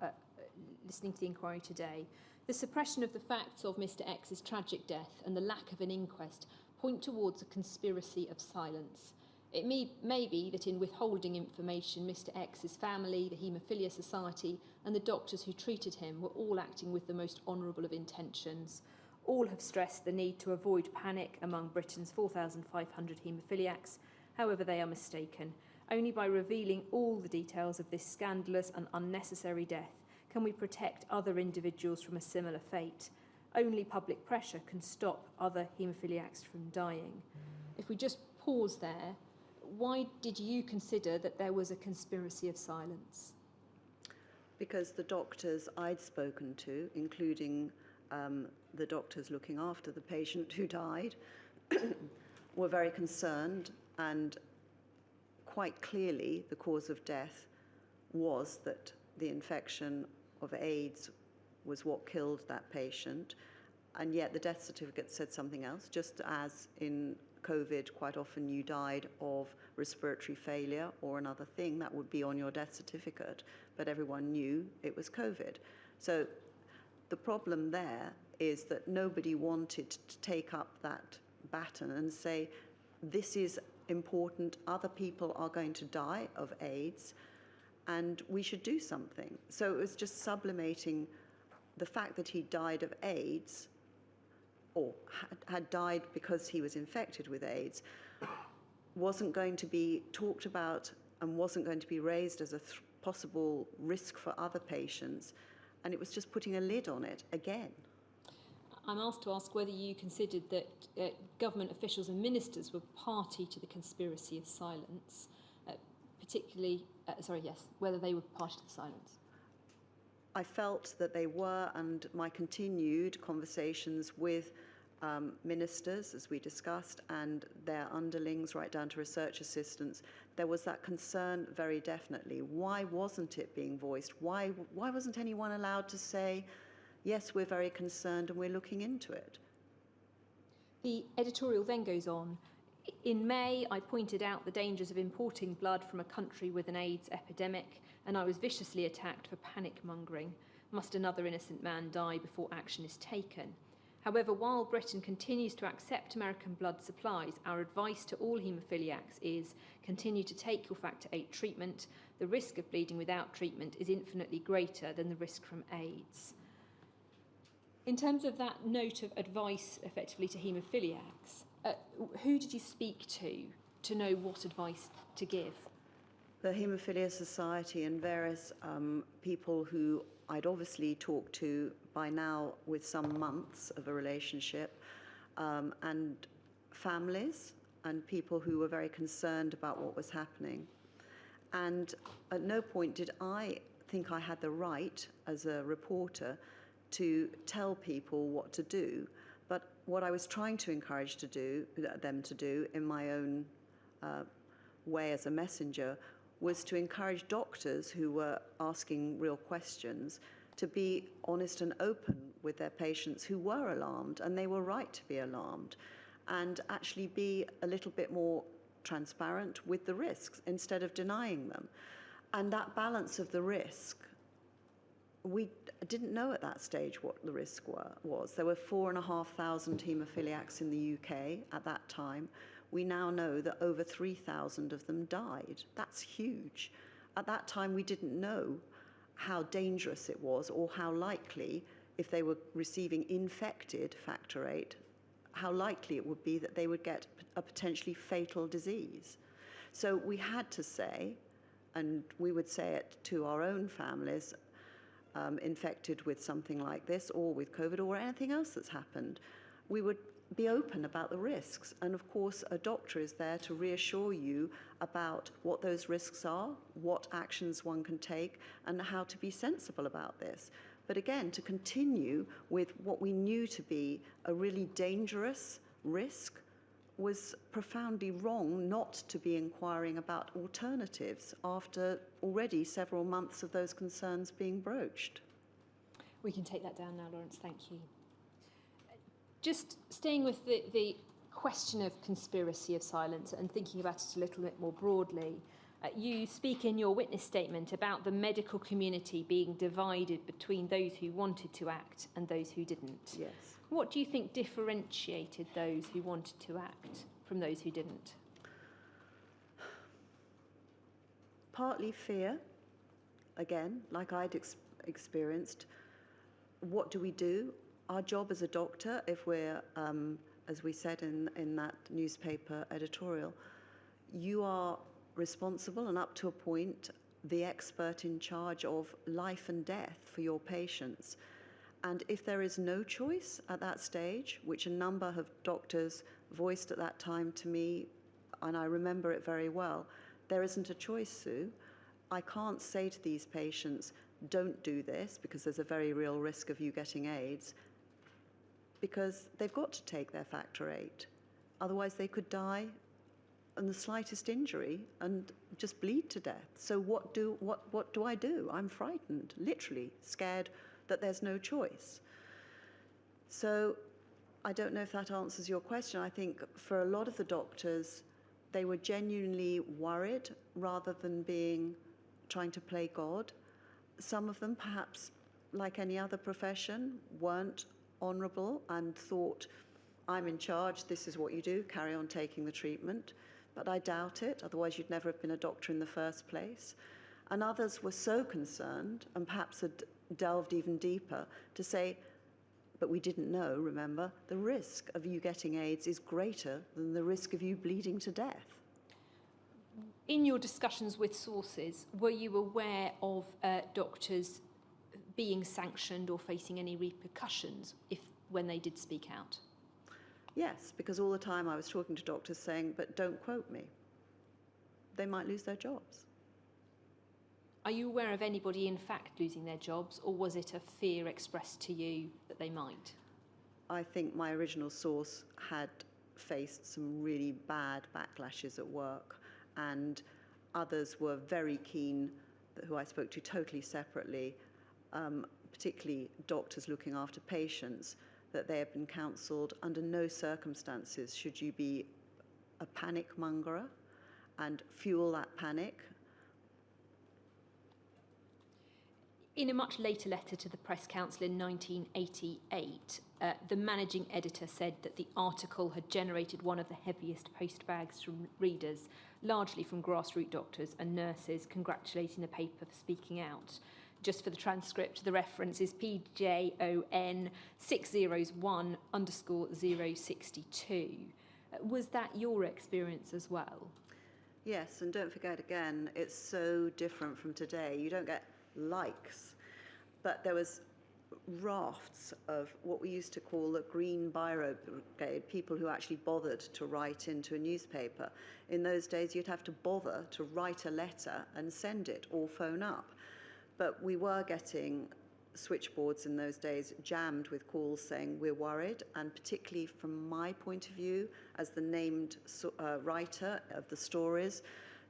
listening to the inquiry today. The suppression of the facts of Mr X's tragic death and the lack of an inquest point towards a conspiracy of silence. It may be that in withholding information, Mr X's family, the Haemophilia Society and the doctors who treated him were all acting with the most honourable of intentions. All have stressed the need to avoid panic among Britain's 4,500 haemophiliacs. However, they are mistaken. Only by revealing all the details of this scandalous and unnecessary death can we protect other individuals from a similar fate. Only public pressure can stop other haemophiliacs from dying. If we just pause there, why did you consider that there was a conspiracy of silence? Because the doctors I'd spoken to, including the doctors looking after the patient who died, were very concerned, and quite clearly the cause of death was that the infection of AIDS was what killed that patient, and yet the death certificate said something else, just as in COVID quite often you died of respiratory failure or another thing that would be on your death certificate, but everyone knew it was COVID. So the problem there is that nobody wanted to take up that baton and say, this is important, other people are going to die of AIDS, and we should do something. So it was just sublimating the fact that he died of AIDS, or had died because he was infected with AIDS, wasn't going to be talked about and wasn't going to be raised as a possible risk for other patients, and it was just putting a lid on it again. I'm asked to ask whether you considered that government officials and ministers were party to the conspiracy of silence, whether they were party to the silence. I felt that they were, and my continued conversations with ministers, as we discussed, and their underlings right down to research assistants, there was that concern very definitely. Why wasn't it being voiced? Why wasn't anyone allowed to say, yes, we're very concerned and we're looking into it? The editorial then goes on. In May, I pointed out the dangers of importing blood from a country with an AIDS epidemic, and I was viciously attacked for panic-mongering. Must another innocent man die before action is taken? However, while Britain continues to accept American blood supplies, our advice to all haemophiliacs is continue to take your factor VIII treatment. The risk of bleeding without treatment is infinitely greater than the risk from AIDS. In terms of that note of advice effectively to haemophiliacs, who did you speak to know what advice to give? The Haemophilia Society and various people who I'd obviously talked to by now with some months of a relationship, and families and people who were very concerned about what was happening. And at no point did I think I had the right as a reporter to tell people what to do. But what I was trying to encourage them to do in my own way as a messenger was to encourage doctors who were asking real questions to be honest and open with their patients who were alarmed, and they were right to be alarmed, and actually be a little bit more transparent with the risks instead of denying them. And that balance of the risk, we didn't know at that stage what the risk was. There were 4,500 haemophiliacs in the UK at that time. We now know that over 3,000 of them died. That's huge. At that time, we didn't know how dangerous it was, or how likely, if they were receiving infected factor VIII, how likely it would be that they would get a potentially fatal disease. So we had to say, and we would say it to our own families, infected with something like this, or with COVID, or anything else that's happened, we would be open about the risks. And of course, a doctor is there to reassure you about what those risks are, what actions one can take, and how to be sensible about this. But again, to continue with what we knew to be a really dangerous risk was profoundly wrong not to be inquiring about alternatives after already several months of those concerns being broached. We can take that down now, Lawrence, thank you. Just staying with the question of conspiracy of silence and thinking about it a little bit more broadly, You speak in your witness statement about the medical community being divided between those who wanted to act and those who didn't. Yes. What do you think differentiated those who wanted to act from those who didn't? Partly fear, again, like I'd experienced. What do we do? Our job as a doctor, if we're, as we said in that newspaper editorial, you are responsible and up to a point the expert in charge of life and death for your patients. And if there is no choice at that stage, which a number of doctors voiced at that time to me, and I remember it very well, there isn't a choice, Sue. I can't say to these patients, don't do this because there's a very real risk of you getting AIDS, because they've got to take their factor VIII. Otherwise they could die on the slightest injury and just bleed to death. So what do I do? I'm frightened, literally scared that there's no choice. So I don't know if that answers your question. I think for a lot of the doctors, they were genuinely worried rather than trying to play God. Some of them, perhaps like any other profession, weren't honourable and thought, I'm in charge, this is what you do, carry on taking the treatment. But I doubt it, otherwise you'd never have been a doctor in the first place. And others were so concerned, and perhaps had delved even deeper, to say, but we didn't know, remember, the risk of you getting AIDS is greater than the risk of you bleeding to death. In your discussions with sources, were you aware of doctors being sanctioned or facing any repercussions when they did speak out? Yes, because all the time I was talking to doctors saying, but don't quote me. They might lose their jobs. Are you aware of anybody in fact losing their jobs, or was it a fear expressed to you that they might? I think my original source had faced some really bad backlashes at work, and others were very keen, who I spoke to totally separately, particularly doctors looking after patients, that they have been counselled under no circumstances should you be a panic mongerer and fuel that panic. In a much later letter to the Press Council in 1988, the managing editor said that the article had generated one of the heaviest postbags from readers, largely from grassroots doctors and nurses congratulating the paper for speaking out. Just for the transcript, the reference is PJON 601_062. Was that your experience as well? Yes, and don't forget again, it's so different from today. You don't get likes, but there was rafts of what we used to call the Green Biro Brigade, people who actually bothered to write into a newspaper. In those days, you'd have to bother to write a letter and send it or phone up. But we were getting switchboards in those days jammed with calls saying we're worried, and particularly from my point of view as the named writer of the stories,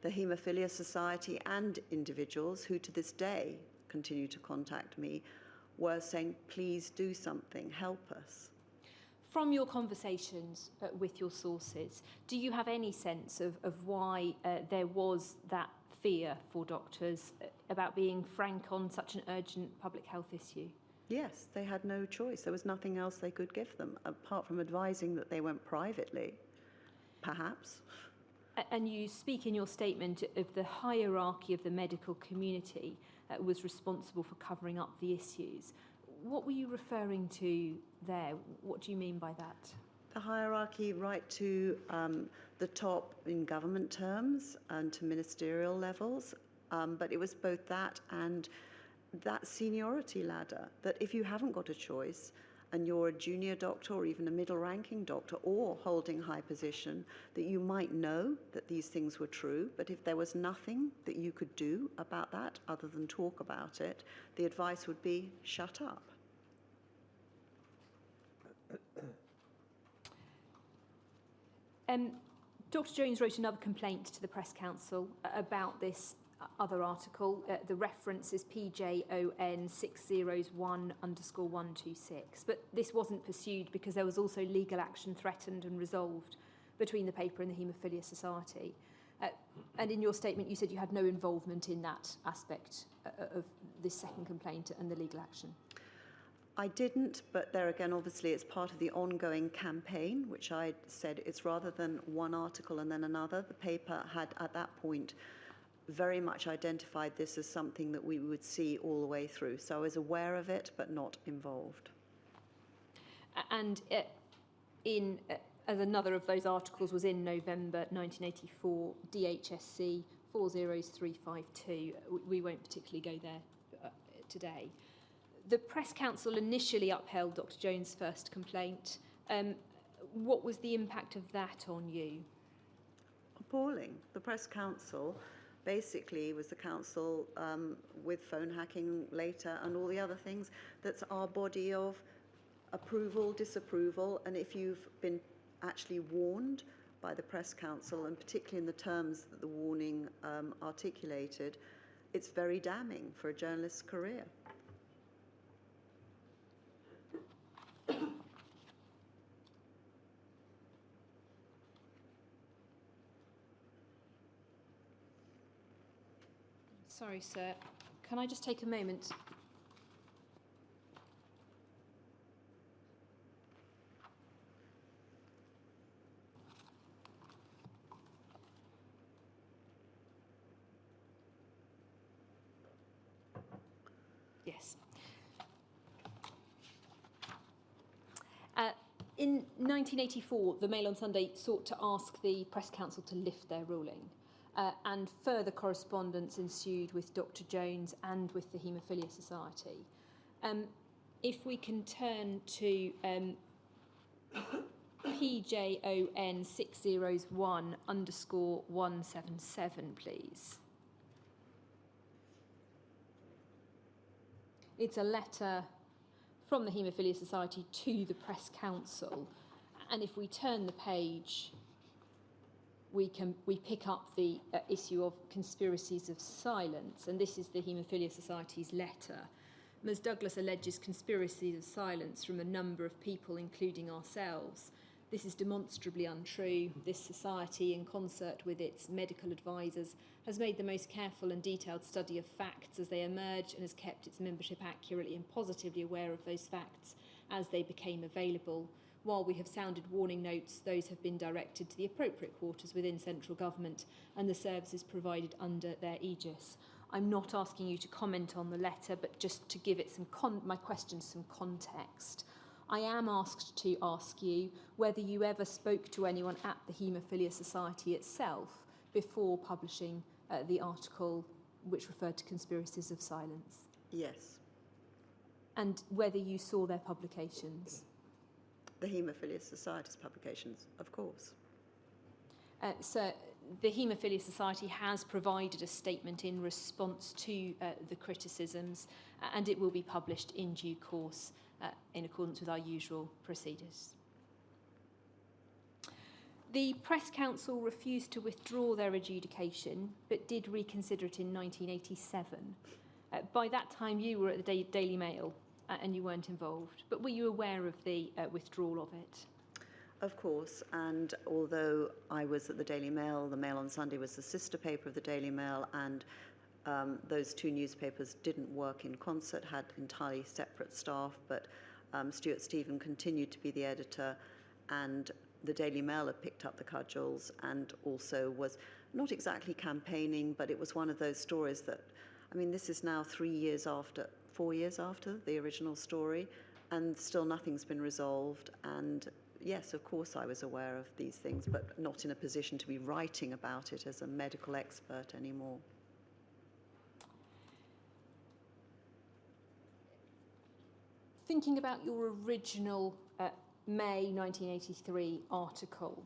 the Haemophilia Society and individuals who to this day continue to contact me were saying, please do something, help us. From your conversations with your sources, do you have any sense of why there was that fear for doctors about being frank on such an urgent public health issue? Yes, they had no choice. There was nothing else they could give them, apart from advising that they went privately, perhaps. And you speak in your statement of the hierarchy of the medical community was responsible for covering up the issues. What were you referring to there? What do you mean by that? The hierarchy right to the top in government terms and to ministerial levels, but it was both that and that seniority ladder, that if you haven't got a choice and you're a junior doctor or even a middle-ranking doctor or holding high position, that you might know that these things were true, but if there was nothing that you could do about that other than talk about it, the advice would be shut up. Dr. Jones wrote another complaint to the Press Council about this other article. The reference is PJON 601_126. But this wasn't pursued because there was also legal action threatened and resolved between the paper and the Haemophilia Society. And in your statement, you said you had no involvement in that aspect of this second complaint and the legal action. I didn't, but there again, obviously, it's part of the ongoing campaign, which I said it's rather than one article and then another. The paper had, at that point, very much identified this as something that we would see all the way through. So I was aware of it, but not involved. And as another of those articles was in November 1984, DHSC 40352. We won't particularly go there today. The Press Council initially upheld Dr. Jones' first complaint. What was the impact of that on you? Appalling. The Press Council basically was the council with phone hacking later and all the other things. That's our body of approval, disapproval, and if you've been actually warned by the Press Council, and particularly in the terms that the warning articulated, it's very damning for a journalist's career. Sorry, sir. Can I just take a moment? Yes. In 1984, the Mail on Sunday sought to ask the Press Council to lift their ruling, and further correspondence ensued with Dr. Jones and with the Haemophilia Society. If we can turn to PJON 601_177, please. It's a letter from the Haemophilia Society to the Press Council, and if we turn the page, we pick up the issue of conspiracies of silence, and this is the Haemophilia Society's letter. Ms. Douglas alleges conspiracies of silence from a number of people, including ourselves. This is demonstrably untrue. This society, in concert with its medical advisors, has made the most careful and detailed study of facts as they emerge and has kept its membership accurately and positively aware of those facts as they became available. While we have sounded warning notes, those have been directed to the appropriate quarters within central government and the services provided under their aegis. I'm not asking you to comment on the letter, but just to give it my question some context. I am asked to ask you whether you ever spoke to anyone at the Haemophilia Society itself before publishing the article which referred to conspiracies of silence. Yes. And whether you saw their publications. The Haemophilia Society's publications, of course. So the Haemophilia Society has provided a statement in response to the criticisms, and it will be published in due course in accordance with our usual procedures. The Press Council refused to withdraw their adjudication, but did reconsider it in 1987. By that time, you were at the Daily Mail, and you weren't involved. But were you aware of the withdrawal of it? Of course, and although I was at the Daily Mail, the Mail on Sunday was the sister paper of the Daily Mail, and those two newspapers didn't work in concert, had entirely separate staff, but Stuart Stephen continued to be the editor, and the Daily Mail had picked up the cudgels and also was not exactly campaigning, but it was one of those stories that, I mean, this is now 4 years after the original story, and still nothing's been resolved. And yes, of course I was aware of these things, but not in a position to be writing about it as a medical expert anymore. Thinking about your original May 1983 article,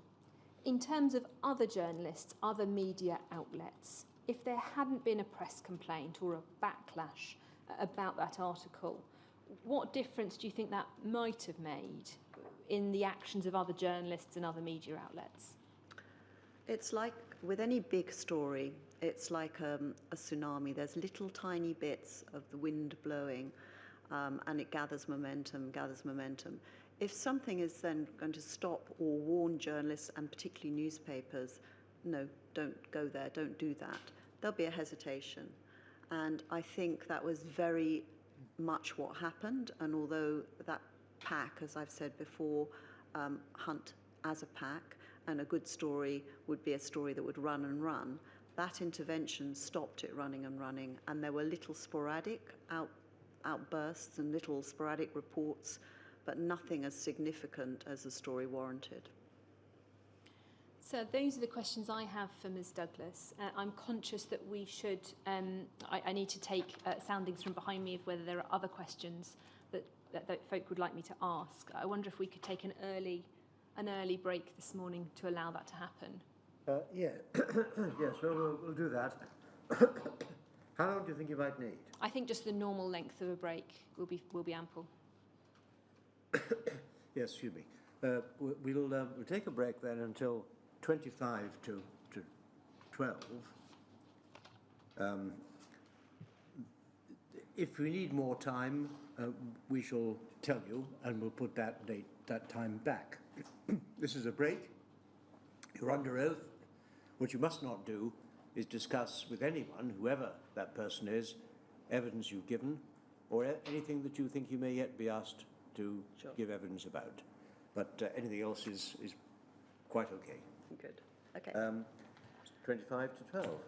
in terms of other journalists, other media outlets, if there hadn't been a press complaint or a backlash about that article, what difference do you think that might have made in the actions of other journalists and other media outlets? It's like with any big story, it's like a tsunami. There's little tiny bits of the wind blowing, and it gathers momentum. If something is then going to stop or warn journalists and particularly newspapers no, don't go there, don't do that, there'll be a hesitation. And I think that was very much what happened. And although that pack, as I've said before, hunt as a pack, and a good story would be a story that would run and run, that intervention stopped it running and running, and there were little sporadic outbursts and little sporadic reports, but nothing as significant as the story warranted. So those are the questions I have for Ms Douglas. I'm conscious that we should, I need to take soundings from behind me of whether there are other questions that folk would like me to ask. I wonder if we could take an early break this morning to allow that to happen. Yeah, yes, well, we'll do that. How long do you think you might need? I think just the normal length of a break will be ample. Yes, excuse me. We'll take a break then until 25 to 12. If we need more time, we shall tell you, and we'll put that time back. This is a break. You're under oath. What you must not do is discuss with anyone, whoever that person is, evidence you've given, or anything that you think you may yet be asked to give evidence about. But anything else is quite okay. Good. Okay. 25 to 12.